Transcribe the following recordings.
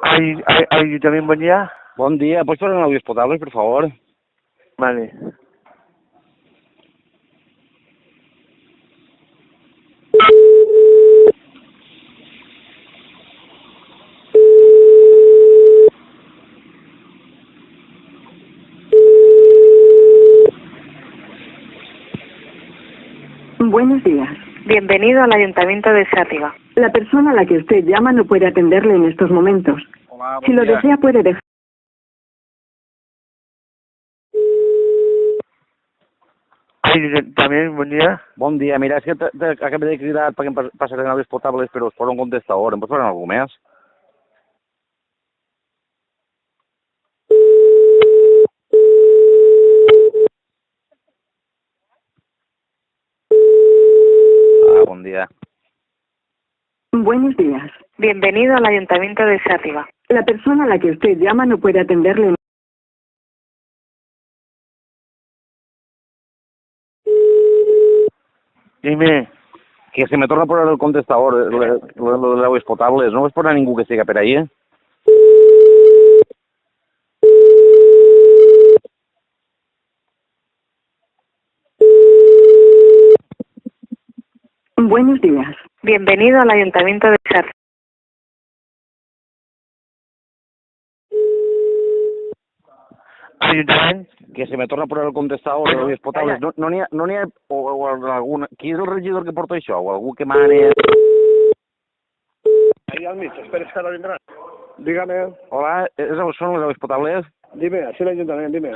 Ayuntamiento, buen día. Bon dia, pots posar un audis potables, per favor? Vale. Buenos días. Bienvenido al Ayuntamiento de Sárriga. La persona a la que usted llama no puede atenderle en estos momentos. Hola, Si lo desea puede dejar. Ayuntamiento, buen día. Bon dia, mira, és que acabé de cridar perquè em passaré audis potables, però es posa un contestador. Em pots posar alguna més? Bon dia. Buenos días. Bienvenido al Ayuntamiento de Sárriga. La persona a la que usted llama no puede atenderle en... Dime. Que se me torna a posar el contestador, lo de audis potables. No vas posar ningú que siga per ahí, eh? Buenos días. Bienvenido al Ayuntamiento de Sárriga. Ayuntamiento. Que se me torna a posar el contestador de audis potables. No n'hi ha o alguna... Qui és el regidor que porta això? O algú que mane... Ahí al mig, espera, que ahora vendrá. Dígame, Hola, són les audis potables? dime, así el ayuntamiento, dime.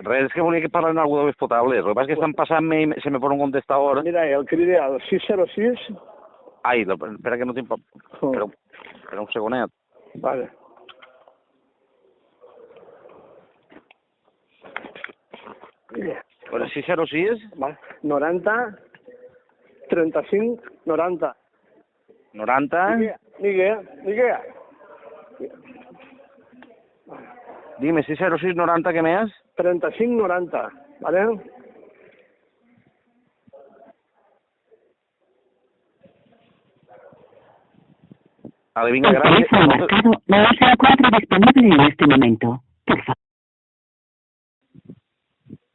Res, és que volia que parlen algú d'audis potables. El que passa és que estan passant-me i se me posa un contestador. Mira, el cridé al 606. Ai, espera que no tinc... Espera un segonet. Vale. Però 606 Vale. 90, 35, 90. 90... Digue. Dime, 606 90, què més? 35, 90, ¿vale? Vale, vinga, El teléfono marcado no se encuentra disponible en este momento. Por favor.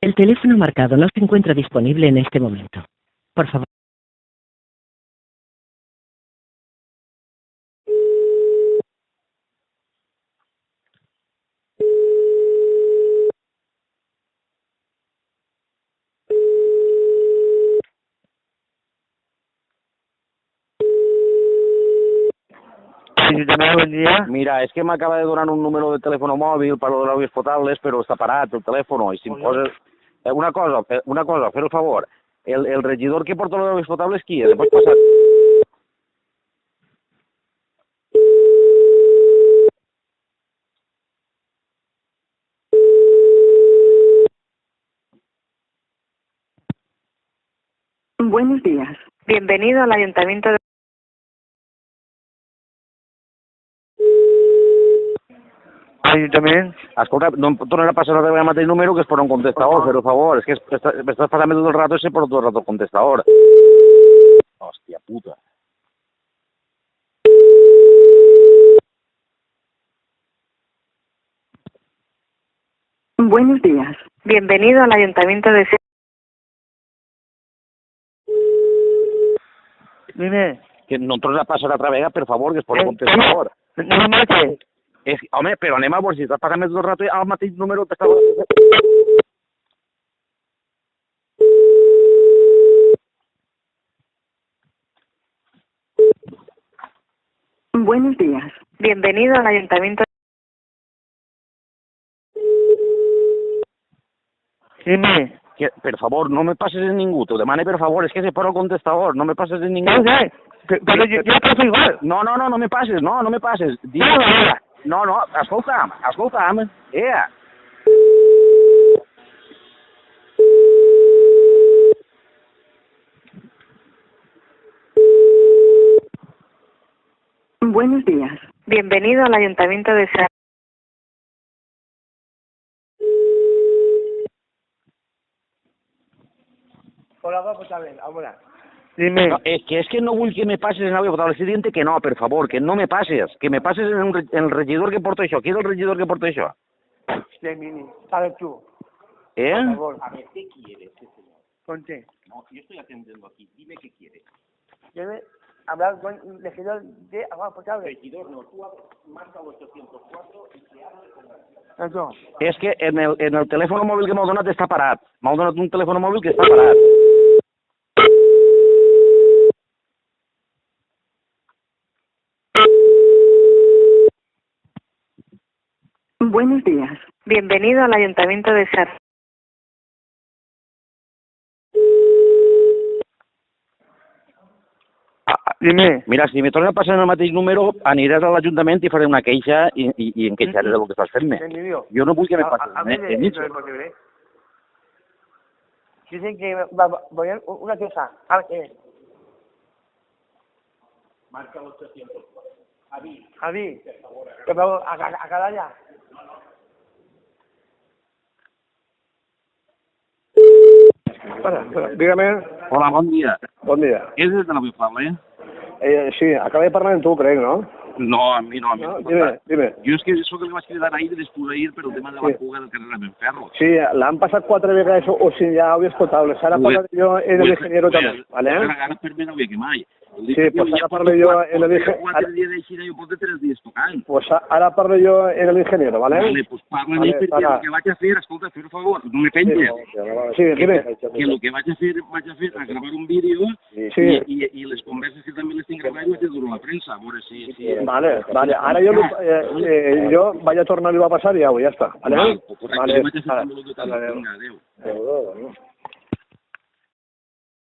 El teléfono marcado no se encuentra disponible en este momento. Por favor. Ayuntamiento, buen día. Mira, és que m'acaba de donar un número de telèfon mòbil per lo de l'àudios potables, però està parat el telèfon, i si em poses... Una cosa, fer el favor. El regidor que porta l'àudios potables, qui és? Em pots passar... Buenos días. Bienvenido al Ayuntamiento de... Ayuntamiento. Escolta, no em tornarà a passar el mateix número que es posa un contestador, per favor. És que m'estàs passant tot el rato i se posa tot el rato el contestador. Hòstia puta. Buenos días. Bienvenido al Ayuntamiento de Sárriga. Dime. Que no em tornes a passar altra vegada, per favor, que es posa un contestador. No me mates. Home, però anem a veure si estàs passant tot el rato al mateix número que estava... Buenos días. Bienvenido al Ayuntamiento de... Dime. Que, per favor, no me passes en ningú, t'ho demane per favor, és que se posa el contestador, no me passes en ningú. No sé. Pero yo paso igual. No me passes, no me passes. No, escolta'm, Buenos días. Bienvenido al Ayuntamiento de Sárriga. Hola, pues a ver, ahora. Dime. No, és que no vull que me passes en aigua potable. Estic dient que no, per favor, que no me passes. Que me passes en el regidor que porta això. Qui és el regidor que porta això? De Mini. Sabes tú. Eh? Por favor. A ver, ¿qué quiere este señor? Ponte. No, yo estoy atendiendo aquí. Dime qué quiere. Debe hablar con el regidor de agua potable. Regidor, no, tú marca 804 y se hable con la... Tanto. És que en el telèfon mòbil que m'heu donat està parat. M'heu donat un telèfon mòbil que està parat. Buenos días. Bienvenido al Ayuntamiento de Serra. Dime. Mira, si me torna a passar en el mateix número, aniràs a l'Ajuntament i faré una queixa i em queixaré del que estàs fent-me. De mi Dios. Jo no vull que me A passes mí en no eso. es posible. Dicen que va a poner una cosa. A ver qué. Marca 804. Javi, Javi, por favor, a cada ya. Espera, dígame. Hola, bon dia. Bon dia. És des de la Biofable? Sí, acaba de parlar amb tu, crec, no? No, a mi no. No, dime. Jo és que sóc el que vaig cridar ahir després d'ahir per el tema de la fuga del carrer de Ferro. Sí, l'han passat 4 vegades o sin ya aguas potables. Ahora parlaré yo en el ingeniero también, ¿vale? Ara per mi no ve que mai. Sí, pues ahora parlo jo en el ingeniero. 4 dies d'així, jo porto 3 dies tocant. Pues ahora parlo yo en el ingeniero, ¿vale? Vale, pues parla Vale, perquè para. el que vaig a fer, escolta, fer un favor, no me penges. Sí, dime. Que el que vaig a fer a gravar un vídeo Sí. i les converses que també les tinc gravades vaig a dur a la premsa, a veure si... Vale. Ahora yo vaya a tornar y va a pasar y hago, ya está. ¿Vale? Correcte, Vale. jo vaig a fer també el que cal. Vinga, adéu.